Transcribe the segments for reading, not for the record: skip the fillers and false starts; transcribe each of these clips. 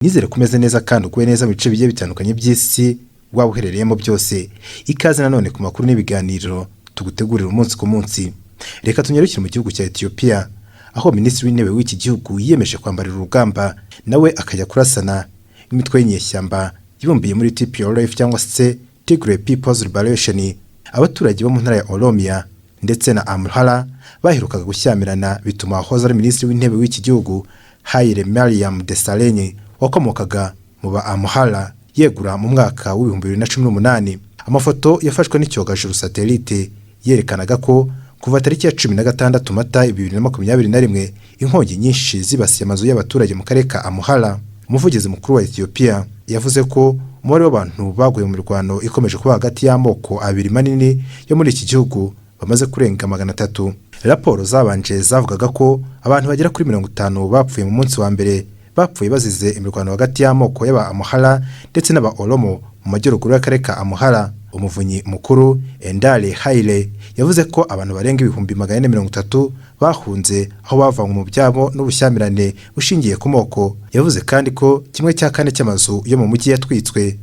Nizere kumeze neza kandi ukuwe neza mu bice bigiye bitandukanye by'isi waba uherereyemo byose. Ikaze nanone ku makuru n'ibiganiro tugutegurira umunsi ku munsi. Reka tunyarukire mu gihugu cya Ethiopia, aho minisitiri w'intebe w'iki gihugu yiyemeje kwambarira urugamba nawe akajya kurasana imitwe y'inyeshyamba yibumbiye muri TPLF cyangwa se Tigray People's Liberation. Abaturage bo mu ntara ya Oromia ndetse na Amhara baherukaga gushyamirana, bituma hoza ari minisitiri w'intebe w'iki gihugu Haile Mariam Desalegn wakomokaga mu ba Amhara yegura mu mwaka wa 2018. Amafoto yafashwe n'icyogajuru satellite yerekanaga ko kuva tariki ya 16 Mata 2021 inkongi nyinshi zibasiye amazu y'abaturage mu karere ka Amhara. Umuvugizi mukuru wa Ethiopia yavuze ko umubare w'abantu baguye mu mirwano ikomeje kuba hagati y'amoko abiri manini yo muri iki gihugu bamaze kurenga 300. Raporo zabanje zavugaga ko abantu bagera kuri 50 bapfuye mu munsi wa mbere, bapfuye bazize imirwano hagati y'amoko y'aba Amhara ndetse n'aba Oromo mu majyaruguru y'akarere ka Amhara. Umuvunyi mukuru Endale Haile yavuze ko abantu barenga 430 bahunze aho bavanywe mu byabo n'ubushyamirane bushingiye ku moko. Yavuze kandi ko 1/4 cy'amazu yo mu mujyi yatwitswe.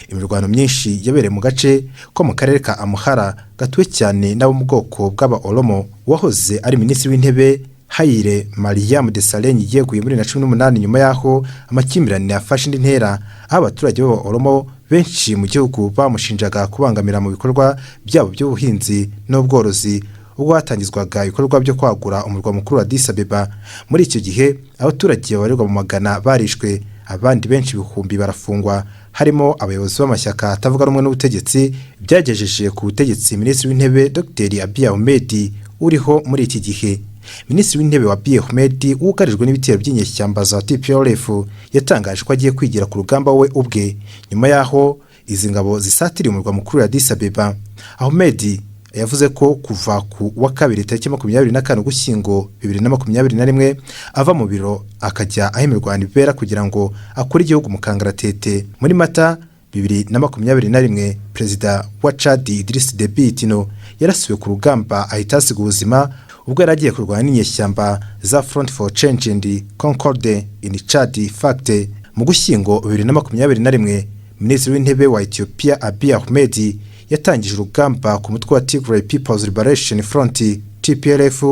Imirwano myinshi yabereye mu gace ko mu karere ka Amhara gatuwe cyane n'abo mu bwoko bw'aba Oromo. Wahoze ari minisitiri w'intebe Haile Mariam Desalegn yeguye muri 2018 nyuma yaho amakimbirane yafashe indi ntera, aho abaturage b'aba Oromo benshi mu gihugu bamushinjaga kubangamira mu bikorwa byabo by'ubuhinzi n'ubworozi ubwo hatangizwaga ibikorwa byo kwagura umurwa mukuru wa Addis Abeba. Muri icyo gihe abaturage babarirwa mu magana barishwe, abandi benshi ibihumbi barafungwa, harimo abayobozi b'amashyaka atavuga rumwe n'ubutegetsi byagejeje ku butegetsi minisitiri w'intebe Dr. Abiy Ahmed uriho muri iki gihe. Minisitiri w'intebe wa Abiy Ahmed wugarijwe n'ibitero by'inyeshyamba za TPLF yatangaje ko agiye kwigira ku rugamba we ubwe nyuma yaho izi ngabo zisatiriye umurwa mukuru wa Addis Abeba. Ahmed yavuze ko kuva ku wa kabiri tariki 25 Ugushyingo 2021 ava mu biro akajya aho imirwano ibera kugira ngo akure igihugu mu kangaratete. Muri Mata 2021 Perezida wa Chad Idriss Deby Itno yarasiwe ku rugamba ahita asiga ubuzima ubwo yari agiye kurwana n'inyeshyamba za Front for Change and Concord in Chad. Fact mu Gushyingo 2021 Minisitiri w'intebe wa Ethiopia Abiy Ahmed yatangije urugamba ku mutwe wa Tigray People's Liberation Front TPLF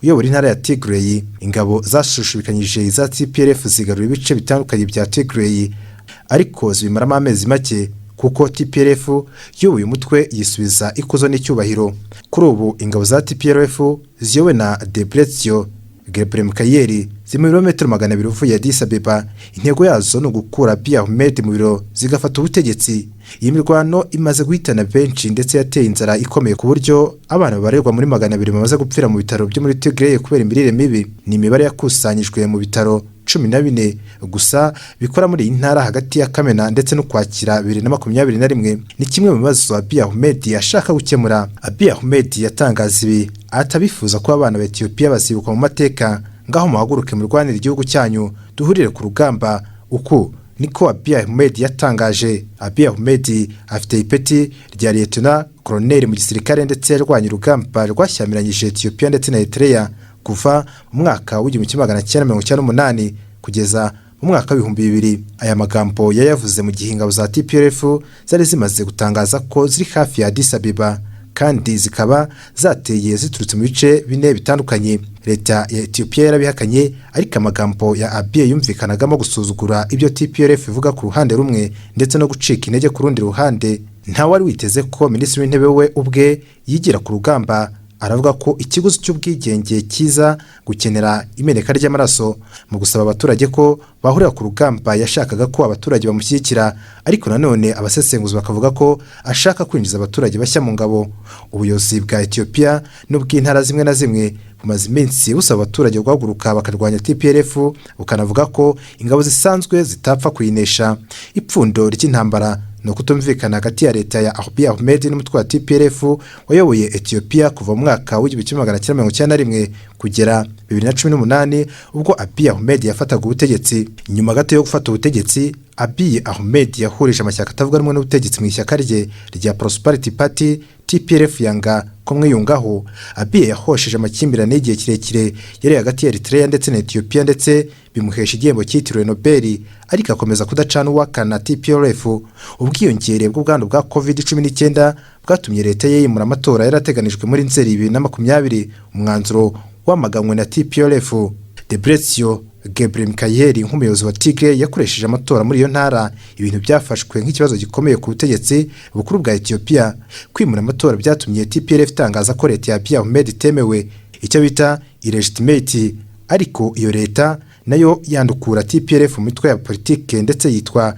uyobora intara ya Tigray. Ingabo zashushubikanyije za TPLF zigarura ibice bitandukanye bya Tigray, ariko zibimaramo amezi make kuko TPLF yobuye umutwe yisubiza ikuzo n'icyubahiro. Kuri ubu ingabo za TPLF ziyowe na Debretsion Gebremichael ziri kilometero 200 uvuye Addis Abeba. Intego yazo no gukura Abiy Ahmed mu biro zigafata ubutegetsi. Iyi mirwano imaze guhitana benshi ndetse yateye inzara ikomeye ku buryo abana babarerwa muri 200 bamaze gupfira mu bitaro byo muri Tigray kubera imirire mibi. Ni imibare yakusanyijwe mu bitaro 14 gusa bikora muri intara hagati ya Kamena ndetse no Kwakira 2021. Ni kimwe mu bibazo Abiy Ahmed yashaka gukemura. Abiy Ahmed yatangaza ibi atabifuza ko abana ba Ethiopia basibuka mu mateka, ngaho muhaguruke mu rwanira igihugu cyanyu duhurire ku rugamba. Uku niko Abiy Ahmed yatangaje. Abiy Ahmed afite ipeti rya Lieutenant Colonel mu gisirikare ndetse yarwanye urugamba rwashyamiranyije Ethiopia ndetse na Eritrea kuva mu mwaka wa 1998 kugeza mu mwaka wa 2000. Aya magambo yayavuze mu gihe ingabo za TPLF zari zimaze gutangaza ko ziri hafi ya Addis Abeba kandi zikaba zateye ziturutse mu bice bine bitandukanye. Leta ya Ethiopia yarabihakanye, ariko amagambo ya Abiy yumvikanagamo gusuzugura ibyo TPLF ivuga ku ruhande rumwe ndetse no gucika intege ku rundi ruhande. Nta wari witeze ko minisitiri w'intebe we ubwe yigira ku rugamba. Aravuga ko ikiguzi cy'ubwigenge kiza gukenera imeneka ry'amaraso. Mu gusaba abaturage ko bahurira ku rugamba yashakaga ko abaturage bamushyigikira, ariko nanone abasesenguzi bakavuga ko ashaka kwinjiza abaturage bashya mu ngabo. Ubuyobozi bwa Ethiopia n'ubw'intara zimwe na zimwe bumaze iminsi busaba abaturage guhaguruka bakarwanya TPLF, ukanavuga ko ingabo zisanzwe zitapfa kuyinesha. Ipfundo ry'intambara no kutumvikana hagati ya leta ya Abiy Ahmed n'umutwe wa TPLF wayoboye Ethiopia kuva mu mwaka wa 1991 kugera 2018 ubwo Abiy Ahmed yafataga ubutegetsi. Nyuma gato yo gufata ubutegetsi, Abiy Ahmed yahurije amashyaka atavuga rumwe n'ubutegetsi mu ishyaka rye rya Prosperity Party TPLF yanga ko mwiyungaho. Abiy yahosheje amakimbirane y'igihe kirekire yari hagati ya Eritrea ndetse na Ethiopia ndetse bimuhesha igihembo cyitiriwe Nobel, ariko akomeza kudacana uwakana TPLF. Ubwiyongere bw'ubwandu bwa COVID-19 bwatumye leta ye yimura amatora yarateganijwe muri Nzeri 2020, umwanzuro wamaganywe na TPLF. Gisirikare nk'umuyobozi wa Tigray yakoresheje amatora muri iyo ntara, ibintu byafashwe nk'ikibazo gikomeye ku butegetsi bukuru bwa Ethiopia. Kwimura amatora byatumye TPLF itangaza ko leta ya Abiy Ahmed itemewe, icyo bita illegitimate, ariko iyo leta nayo yandukura TPLF mu mitwe ya politike ndetse yitwa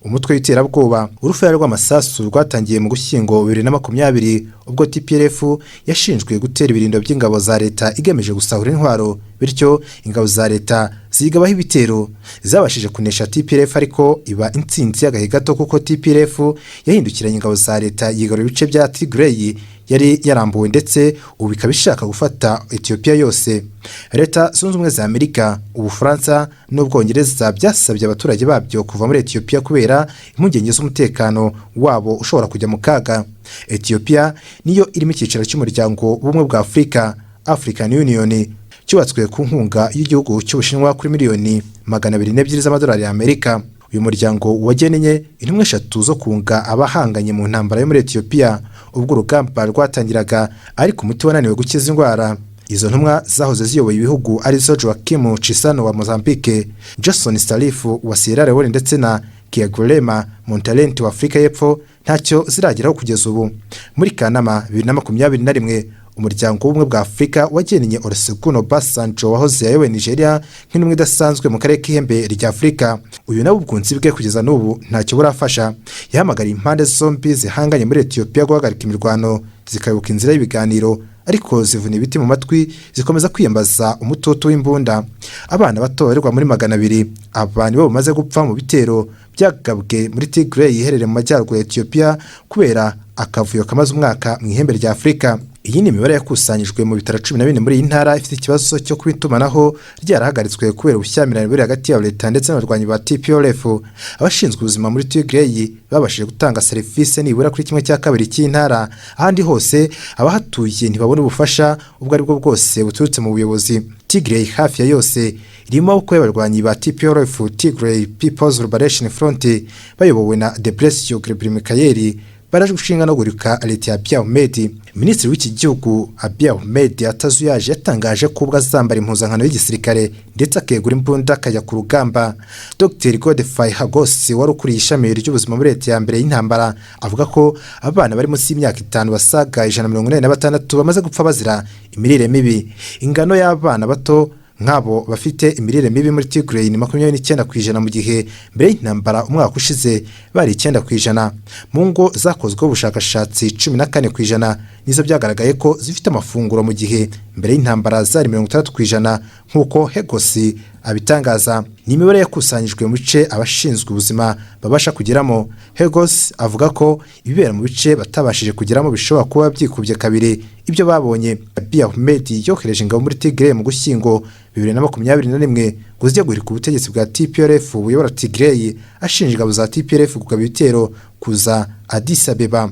umutwe w'iterabwoba. Urufaya rw'amasasu rwatangiye mu Gushyingo 2020 ubwo TPLF yashinjwe gutera ibirindo by'ingabo za leta igamije gusahura intwaro, bityo ingabo za leta zigabaho ibitero. Zabashije kunesha TPLF, ariko iba intsinzi y'agahe gato kuko TPLF yahindukiranye ingabo za leta yigarura ibice bya Tigray yari yarambuwe ndetse ubu bikaba bishaka gufata Ethiopia yose. Leta Zunze Ubumwe za Amerika, Ubufaransa n'Ubwongereza byasabye abaturage babyo kuva muri Ethiopia kubera impungenge z'umutekano wabo ushobora kujya mu kaga. Ethiopia niyo irimo icyiciro cy'umuryango w'ubumwe bwa Afurika, African Union, cyubatswe ku nkunga y'igihugu cy'Ubushinwa kuri miliyoni 202 z'amadolari y'Amerika. Uyu muryango wageneye intumwa 3 zo kunga abahanganye mu ntambara yo muri Ethiopia ubwo urugamba rwatangiraga, ariko umuti wananiwe gukiza indwara. Izo ntumwa zahoze ziyoboye ibihugu arizo Joachim Chissano wa Mozambique, Johnson Sirleaf wa Sierra Leone ndetse na Yigereye Montalent wa Afrika y'Epfo ntacyo zirageraho kugeza ubu. Muri Kanama 2021 umuryango w'ubumwe bwa Afurika wageneye Olusegun Obasanjo wahoze ayoboye Nigeria nk'intumwa idasanzwe mu karere k'ihembe rya Afurika. Uyu nawe ubwunzi bwe kugeza n'ubu ntacyo burafasha. Yahamagariye impande zombi zihanganye muri Ethiopia guhagarika imirwano zikayoboka inzira y'ibiganiro, ariko zivuna ibiti mu matwi zikomeza kwiyambaza umutoto w'imbunda. Abana bato barirwa muri 200 abantu bo bamaze gupfa mu bitero byagabwe muri Tigray iherereye mu majyaruguru ya Ethiopia kubera akavuyo kamaze umwaka mu ihembe rya Afurika. Iyi ni imibare yakusanyijwe mu bitaro 14 muri iyi ntara ifite ikibazo cyo kwitumanaho ryarahagaritswe kubera ubushyamirane buri hagati ya leta ndetse n'abarwanyi ba TPLF. Abashinzwe ubuzima muri Tigray babashije gutanga serivisi nibura kuri 1/2 cy'intara, ahandi hose abahatuye ntibabona ubufasha ubwo ari bwo bwose buturutse mu buyobozi. Tigray hafi ya yose irimo uko y'abarwanyi ba TPLF, Tigray People's Liberation Front, bayobowe na Gisirikare baraje gushinga no gurika leta ya Abiy Ahmed. Minisitiri w'iki gihugu Abiy Ahmed atazuyaje yatangaje ko ubwo azambara impuzankano y'igisirikare ndetse akegura imbunda akajya ku rugamba. Dr Godfrey Hagos wari ukuriye ishami ry'ubuzima muri leta ya mbere y'intambara avuga ko abana bari munsi y'imyaka 5 basaga 146 bamaze gupfa bazira imirire mibi. Ingano y'abana bato nk'abo bafite imirire mibi muri Tigray ni 29% mu gihe mbere y'intambara umwaka ushize bari 9%. Mu ngo zakozwe ubushakashatsi 14% nizo byagaragaye ko zifite amafunguro mu gihe mbere y'intambara zari 30% nk'uko Hegosi abitangaza. Ni imibare yakusanyijwe mu bice abashinzwe ubuzima babasha kugeramo. Hegos avuga ko ibibera mu bice batabashije kugeramo bishobora kuba byikubye kabiri ibyo babonye. Abiy Ahmed yohereje ingabo muri Tigray mu Gushyingo 2021 ngo zijye guhirika ubutegetsi bwa TPLF buyobora Tigray, ashinja ingabo za TPLF kugaba ibitero kuza Addis Abeba.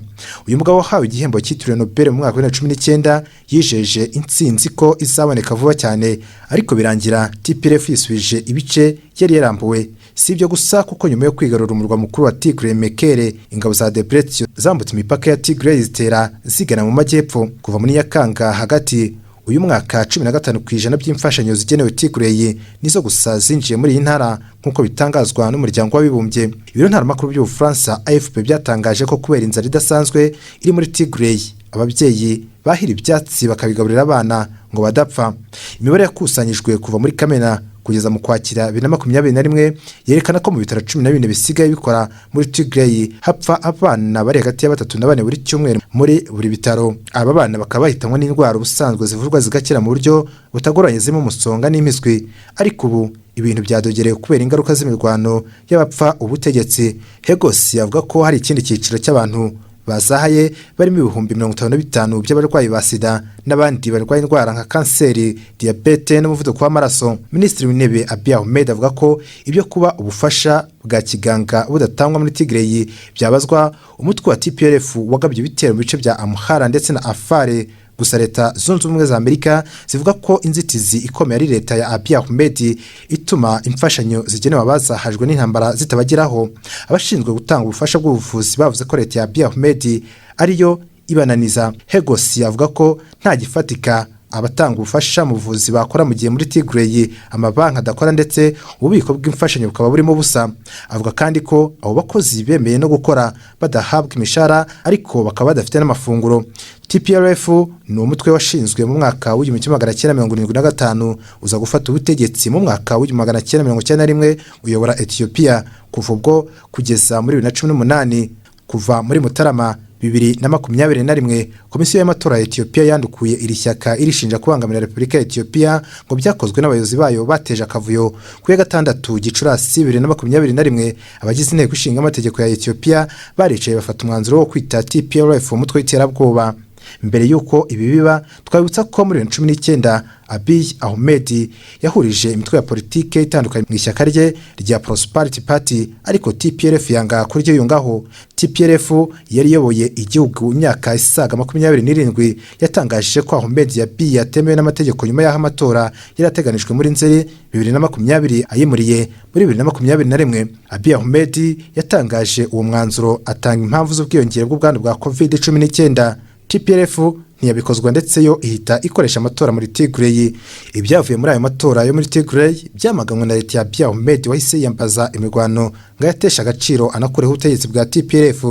Uyu mugabo wahawe igihembo cyitiriwe Nobel mu mwaka wa 2019 yijeje intsinzi ko izaboneka vuba cyane, ariko birangira TPLF yisubije ibice yari yarambuwe. Si ibyo gusa kuko nyuma yo kwigarura umurwa mukuru wa Tigray Mekele, ingabo za Debretsion zambutse imipaka ya Tigray zitera zigana mu majyepfo. Kuva muri Nyakanga hagati uyu mwaka 15% by'imfashanyo zigenewe Tigray nizo gusa zinjiye muri iyi ntara nkuko bitangazwa n'umuryango w'abibumbye. Ibiro ntaramakuru by'Ubufaransa AFP byatangaje ko kubera inzara idasanzwe iri muri Tigray ababyeyi bahira ibyatsi bakabigaburira abana ngo badapfa. Imibare yakusanyijwe kuva muri Kamena kugeza mu Kwakira 2021 yerekana ko mu bitaro 14 bisigaye bikora muri Tigray hapfa abana bari hagati ya 3 na 4 buri cyumweru muri buri bitaro. Aba bana bakaba bahitanwa n'indwara ubusanzwe zivurwa zigakira mu buryo butagoranye zimo umusonga n'impiswi, ariko ubu ibintu byadogereye kubera ingaruka z'imirwano y'abapfa ubutegetsi. Hegos yavuga ko hari ikindi cyiciro cy'abantu bazahaye barimo ibihumbi 55 by'abarwayi ba sida n'abandi barwaye indwara nka kanseri, diabete n'umuvuduko w'amaraso. Minisitiri w'Intebe Abiy Ahmed avuga ko ibyo kuba ubufasha bwa kiganga budatangwa muri Yigereye byabazwa umutwe wa TPLF wagabye ibitero mu bice bya Amhara ndetse na Afare. Gusa leta zunze ubumwe za Amerika zivuga ko inzitizi ikomeye ari leta ya Abiy Ahmed ituma imfashanyo zigenewe abazahajwe n'intambara zitabageraho. Abashinzwe gutanga ubufasha bw'ubuvuzi bavuze ko leta ya Abiy Ahmed ariyo ibananiza. Hegosi avuga ko nta gifatika abatanga ubufasha mu buvuzi bakora mu gihe muri Yigereye amabanki adakora ndetse ububiko bw'imfashanyo bukaba burimo busa. Avuga kandi ko abo bakozi bemeye no gukora badahabwa imishahara ariko bakaba badafite n'amafunguro. TPLF ni umutwe washinzwe mu mwaka w'1975 uza gufata ubutegetsi mu mwaka w'1991 uyobora Ethiopia kuva ubwo kugeza muri 2018. Kuva muri Mutarama 2021 komisiyo y'amatora ya Ethiopia yandukuye iri shyaka irishinja kubangamira Repubulika ya Ethiopia ngo byakozwe n'abayobozi bayo bateje akavuyo. Ku ya 6 Gicurasi 2021 abagize inteko ishinga amategeko ya Ethiopia baricaye bafata umwanzuro wo kwita TPLF umutwe w'iterabwoba. Mbere yuko ibi biba twabutsa ko muri 2019 Abiy Ahmed yahurije imitwe ya politike itandukanye mu ishyaka rye rya Prosperity Party ariko TPLF yanga kuri ryo yungaho. TPLF yari yoboye igihugu imyaka isaga 27 yatangaje ko Ahmed Abiy yatemewe n'amategeko nyuma y'aho amatora yarateganijwe muri Nzeri 2020 ayimuriye muri 2021. Abiy Ahmed yatangaje uwo mwanzuro atanga impamvu z'ubwiyongere bw'ubwandu bwa COVID-19. TPLF ntiyabikozwa ndetse yo ihita ikoresha amatora muri Yigereye. Ibyavuye muri ayo matora yo muri Yigereye byamaganwe na leta ya Abiy Ahmed wahise yambaza imirwano ngo yatesha agaciro anakureho ubutegetsi bwa TPLF.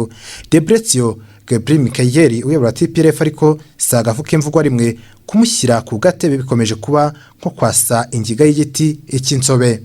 Debretsion Mikayeli uyobora TPLF ariko sagavuka imvugo rimwe kumushyira ku gatebe bikomeje kuba nko kwasa ingiga y'igiti cy'insobe.